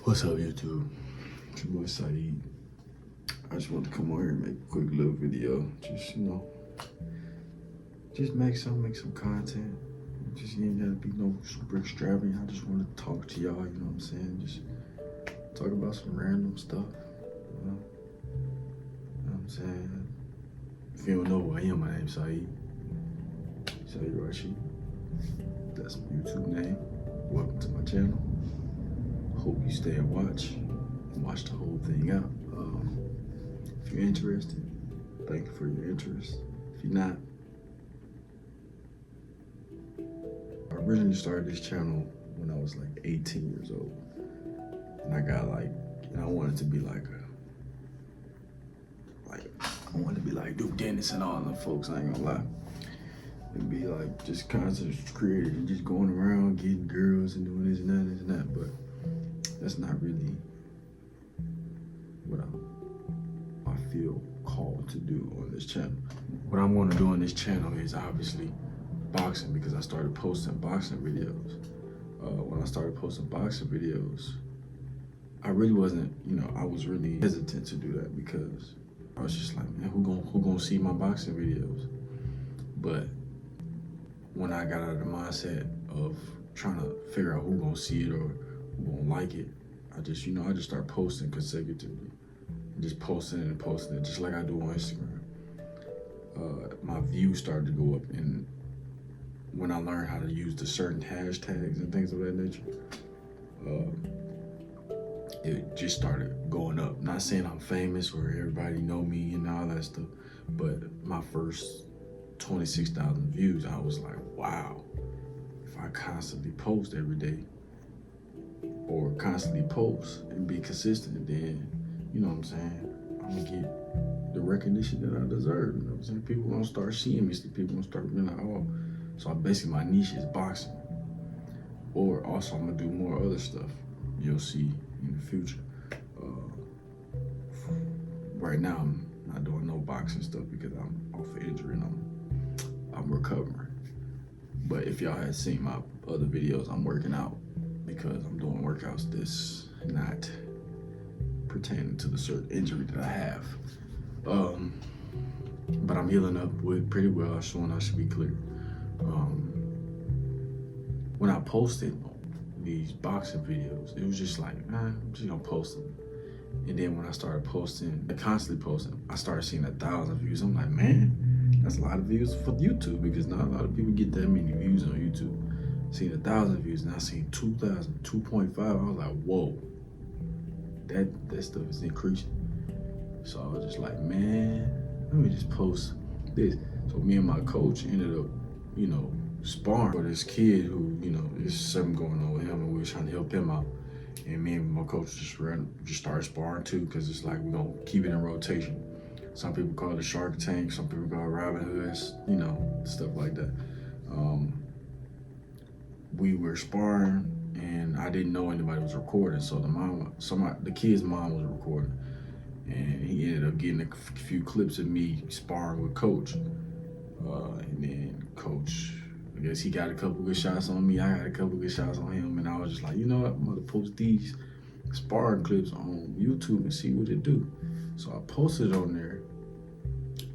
What's up, YouTube? It's your boy Saeed. I just want to come on here and make a quick little video. Just, just make some content. Just ain't gotta be no super extravagant. I just want to talk to y'all, you know what I'm saying? Just talk about some random stuff, you know? You know what I'm saying? If you don't know who I am, my name's Saeed. Saeed Rashid. That's my YouTube name. Welcome to my channel. Hope you stay and watch the whole thing out. If you're interested, thank you for your interest. If you're not, I originally started this channel when I was like 18 years old, and I wanted to be like I wanted to be like Duke Dennis and all them folks. I ain't gonna lie. And be like just content creator and just going around getting girls and doing this and that, but that's not really what I feel called to do on this channel. What I'm going to do on this channel is obviously boxing, because I started posting boxing videos. When I started posting boxing videos, I really wasn't, I was really hesitant to do that because I was just like, man, who gonna see my boxing videos? But when I got out of the mindset of trying to figure out who gonna see it or who gonna like it, I just started posting consecutively. Just posting it, just like I do on Instagram. My views started to go up, and when I learned how to use the certain hashtags and things of that nature, it just started going up. Not saying I'm famous or everybody know me and all that stuff, but my first 26,000 views, I was like, wow, if I constantly post every day or constantly post and be consistent, then, you know what I'm saying, I'm gonna get the recognition that I deserve, you know what I'm saying? People gonna start seeing me, people gonna start being like, oh, so basically my niche is boxing. Or also I'm gonna do more other stuff you'll see in the future. Right now I'm not doing no boxing stuff because I'm off of injury and I'm recovering. But if y'all had seen my other videos, I'm working out because I'm doing workouts that's not pertaining to the certain injury that I have. But I'm healing up with pretty well. I should be clear. When I posted these boxing videos, it was just like, I'm just gonna post them. And then when I started posting, constantly posting, I started seeing 1,000 views. I'm like, man, that's a lot of views for YouTube, because not a lot of people get that many views on YouTube. Seeing 1,000 views, and I seen 2,000, 2.5. I was like, whoa, that stuff is increasing. So I was just like, man, let me just post this. So me and my coach ended up, sparring for this kid who, there's something going on with him, and we were trying to help him out. And me and my coach just started sparring too, because it's like we're gonna keep it in rotation. Some people call it Shark Tank, some people call it Robin Hoods, stuff like that. We were sparring, and I didn't know anybody was recording, so the kid's mom was recording, and he ended up getting a few clips of me sparring with Coach. And then Coach, I guess he got a couple good shots on me, I got a couple good shots on him, and I was just like, you know what, I'm gonna post these sparring clips on YouTube and see what it do. So I posted it on there.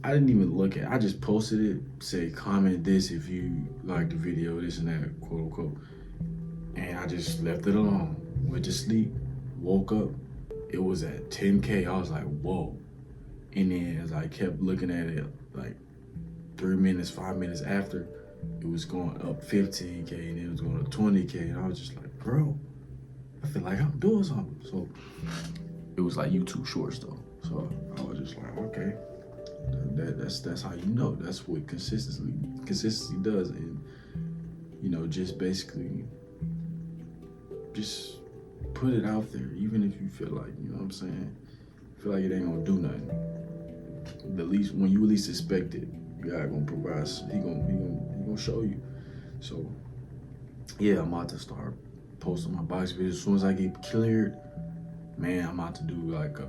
I didn't even look at it. I just posted it, say comment this if you like the video, this and that, quote unquote. And I just left it alone. Went to sleep, woke up, it was at 10K. I was like, whoa. And then as I kept looking at it, like 3 minutes, 5 minutes after, it was going up 15K, and it was going up 20K. And I was just like, bro, I feel like I'm doing something. So it was like YouTube Shorts though. So I was just like, okay. That's how you know. That's what consistency does. And just basically just put it out there, even if you feel like, you know what I'm saying, feel like it ain't gonna do nothing. At least when you least expect it, God gonna provide. He gonna show you. So yeah, I'm about to start posting my box videos as soon as I get cleared. Man, I'm about to do like a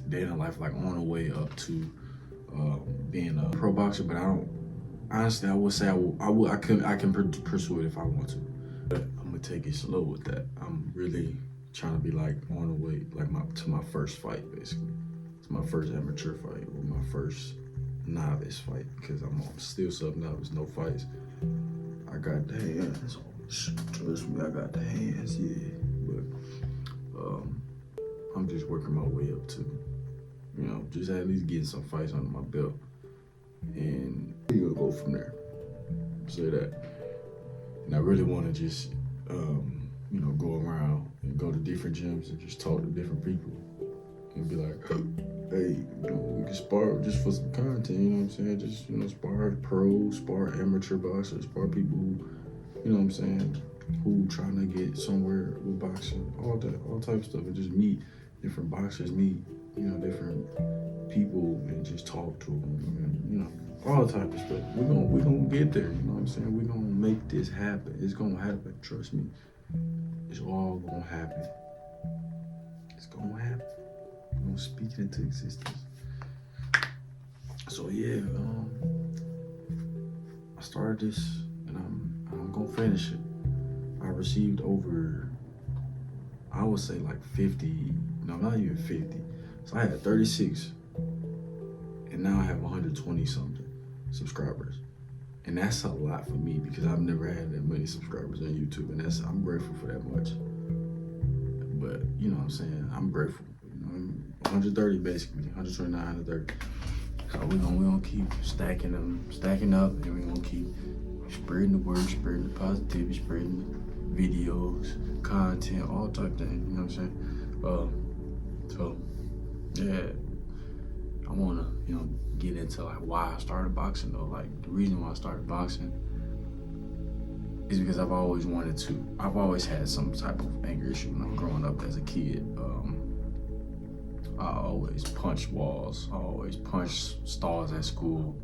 day in the life, like on the way up to being a pro boxer. But honestly, I would say I can pursue it if I want to. But I'm gonna take it slow with that. I'm really trying to be like on the way, like to my first fight, basically. It's my first amateur fight or my first novice fight, because I'm still sub-novice, no fights. I got the hands. Trust me, I got the hands, yeah. But I'm just working my way up to, just at least getting some fights under my belt. And we're gonna go from there. Say that. And I really wanna just, go around and go to different gyms and just talk to different people and be like, hey, we can spar just for some content, you know what I'm saying? Just, spar pros, spar amateur boxers, spar people who, who trying to get somewhere with boxing, all type of stuff. And just meet different boxers, meet, different people and just talk to them, and, all type of stuff. We're gonna get there, you know what I'm saying? We're gonna make this happen. It's gonna happen, trust me. It's all gonna happen. It's gonna happen. We're gonna speak it into existence. So yeah, I started this and I'm gonna finish it. I received over, I would say like 50, no, not even 50. So I had 36 and now I have 120 something subscribers. And that's a lot for me because I've never had that many subscribers on YouTube, and I'm grateful for that much. But you know what I'm saying? I'm grateful. 130 basically, 129, 130. So we're gonna keep stacking up, and we're gonna keep spreading the word, spreading the positivity, spreading the videos, content, all type of things, you know what I'm saying? So yeah, I wanna, get into like why I started boxing though. Like the reason why I started boxing is because I've always had some type of anger issue when I'm growing up as a kid. I always punched walls, I always punched stalls at school,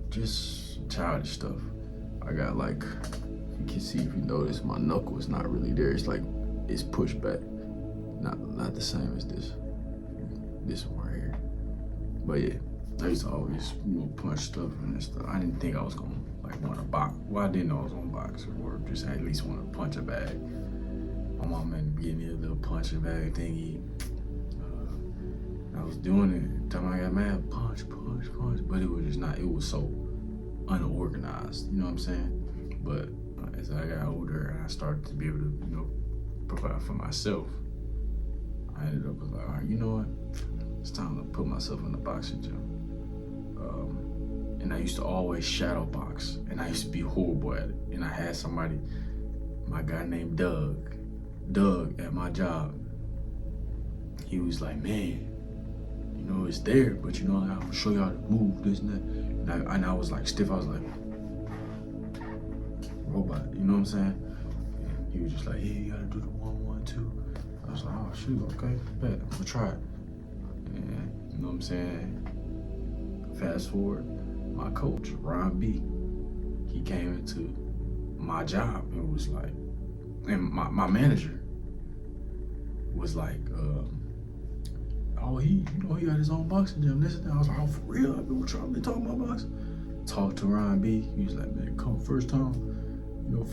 just childish stuff. I got like, you can see if you notice, my knuckle is not really there. It's like, it's pushed back. Not the same as this one right here. But yeah, I used to always punch stuff and stuff. I didn't think I was gonna like want to box. Well, I didn't know I was gonna box or just at least want to punch a bag. My mom had to give me a little punching bag thingy. I was doing it. The time I got mad, punch. But it was just not, it was so unorganized, you know what I'm saying? But as I got older, I started to be able to, provide for myself. I ended up like, all right, you know what? It's time to put myself in the boxing gym. And I used to always shadow box, and I used to be horrible at it. And I had my guy named Doug at my job. He was like, man, it's there, but I'm gonna show you how to move this and that. And I was like stiff, I was like, robot, you know what I'm saying? And he was just like, hey, you gotta do the 1, 1, 2. I was like, oh shoot, okay, bet, I'm gonna try it. And you know what I'm saying? Fast forward, my coach, Ron B, he came into my job and was like, and my manager was like, oh, he got his own boxing gym, this and that. I was like, oh, for real? I've been trying to talk about boxing. Talked to Ron B. He was like, man, come first time.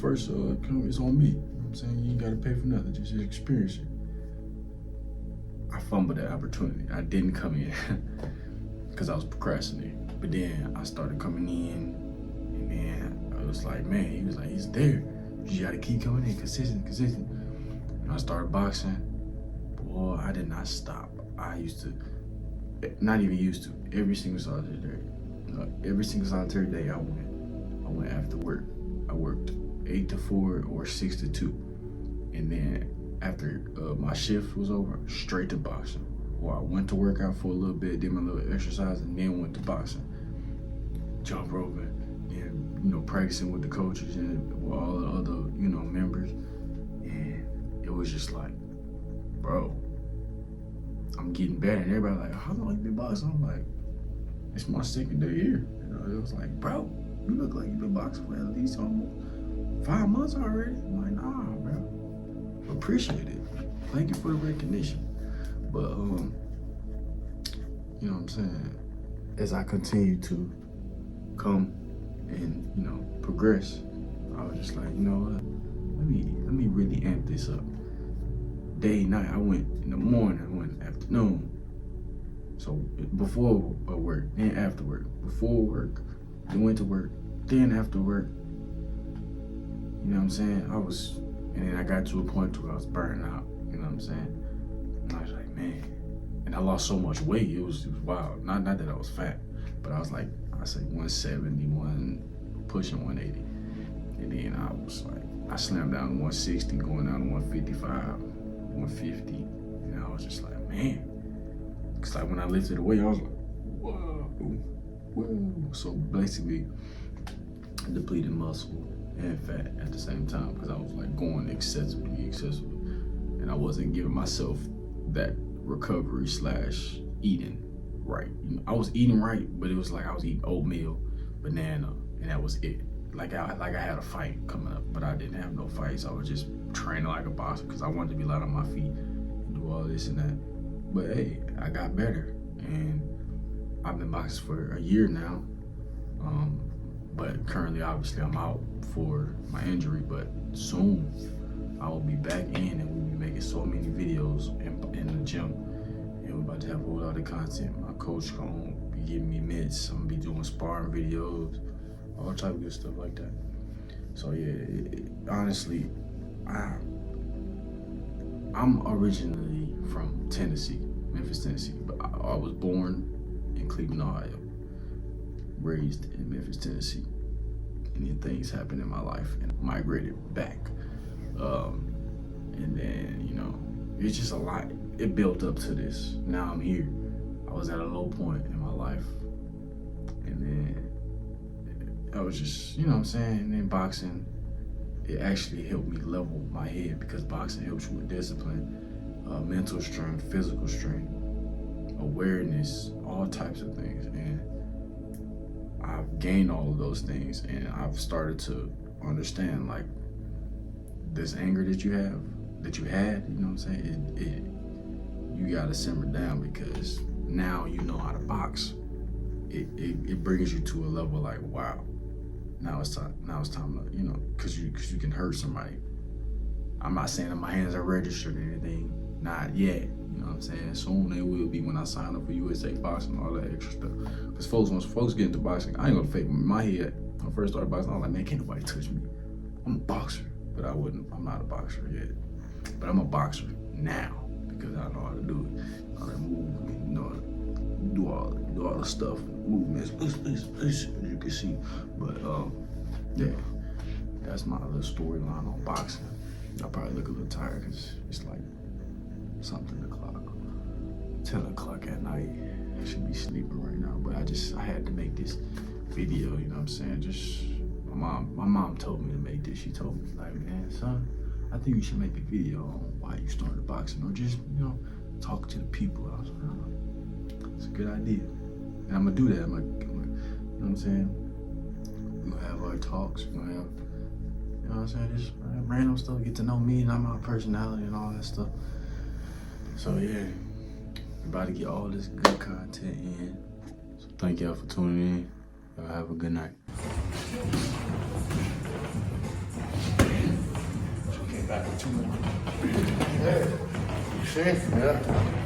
First, come, it's on me. You know what I'm saying? You ain't gotta pay for nothing, just experience it. I fumbled that opportunity. I didn't come in because I was procrastinating. But then I started coming in, and then I was like, man, he was like, he's there. You gotta keep coming in, consistent. And I started boxing. Boy, I did not stop. I used to, not even used to, every single solitary day I went after work. I worked 8 to 4 or 6 to 2. And then after my shift was over, straight to boxing. Or I went to work out for a little bit, did my little exercise, and then went to boxing. Jump roping, and practicing with the coaches and with all the other, members. And it was just like, bro, I'm getting better. And everybody like, how long you been boxing? I'm like, it's my second day here. It was like, bro, you look like you've been boxing for at least almost 5 months already. I'm like, nah, bro. Appreciate it. Thank you for the recognition. But you know what I'm saying? As I continue to come and progress, I was just like, you know what? Let me really amp this up. day, night. I went in the morning, I went in the afternoon. So before work, then after work. Before work, then went to work, then after work. You know what I'm saying? And then I got to a point where I was burning out. You know what I'm saying? And I was like, man. And I lost so much weight. It was wild. Not that I was fat, but I was like, I say 171, pushing 180. And then I was like, I slammed down to 160, going down to 155, 150. And I was just like, man. Cause like when I lifted the weight, I was like, whoa. So basically, depleted muscle and fat at the same time, because I was like going excessively. And I wasn't giving myself that recovery / eating right. You know, I was eating right, but it was like I was eating oatmeal, banana, and that was it. Like I had a fight coming up, but I didn't have no fights. I was just training like a boxer because I wanted to be light on my feet and do all this and that. But hey, I got better, and I've been boxing for a year now. But currently, obviously, I'm out for my injury. But soon, I will be back in, and we'll be making so many videos in the gym. And we're about to have a whole lot of content. My coach gonna be giving me mitts. I'm gonna be doing sparring videos, all type of good stuff like that. So yeah, honestly, I'm originally from Tennessee, Memphis, Tennessee, but I was born in Cleveland, Ohio, raised in Memphis, Tennessee, and then things happened in my life and migrated back. And then, you know, it's just a lot. It built up to this. Now I'm here. I was at a low point in my life, and then I was just, you know what I'm saying? And then boxing, it actually helped me level my head, because boxing helps you with discipline, mental strength, physical strength, awareness, all types of things. And I've gained all of those things, and I've started to understand, like, this anger that you had, you know what I'm saying? You gotta simmer down, because now you know how to box. It brings you to a level like, wow, now it's time to, you know, cause you can hurt somebody. I'm not saying that my hands are registered or anything, not yet. You know what I'm saying? Soon they will be when I sign up for USA Boxing and all that extra stuff. Cause once folks get into boxing, I ain't gonna fake my head. When I first started boxing, I was like, man, can't nobody touch me. I'm a boxer, but I'm not a boxer yet. But I'm a boxer now, because I know how to do it. I know how to move, you know, do all the stuff, movements, as you can see. But yeah, that's my little storyline on boxing. I probably look a little tired because it's like something o'clock, 10 o'clock at night. I should be sleeping right now, but I had to make this video, you know what I'm saying? Just my mom told me to make this. She told me, like, man, son, I think you should make a video on why you started boxing, or just, you know, talk to the people. I was like, oh, it's a good idea. And I'm gonna do that. I'm gonna, you know what I'm saying? We're gonna have our talks. We're gonna have, you know what I'm saying? Just random stuff, get to know me and my personality and all that stuff. So yeah, we're about to get all this good content in. So thank y'all for tuning in. Y'all have a good night. Came back with 2 minutes. Yeah. You see? Yeah.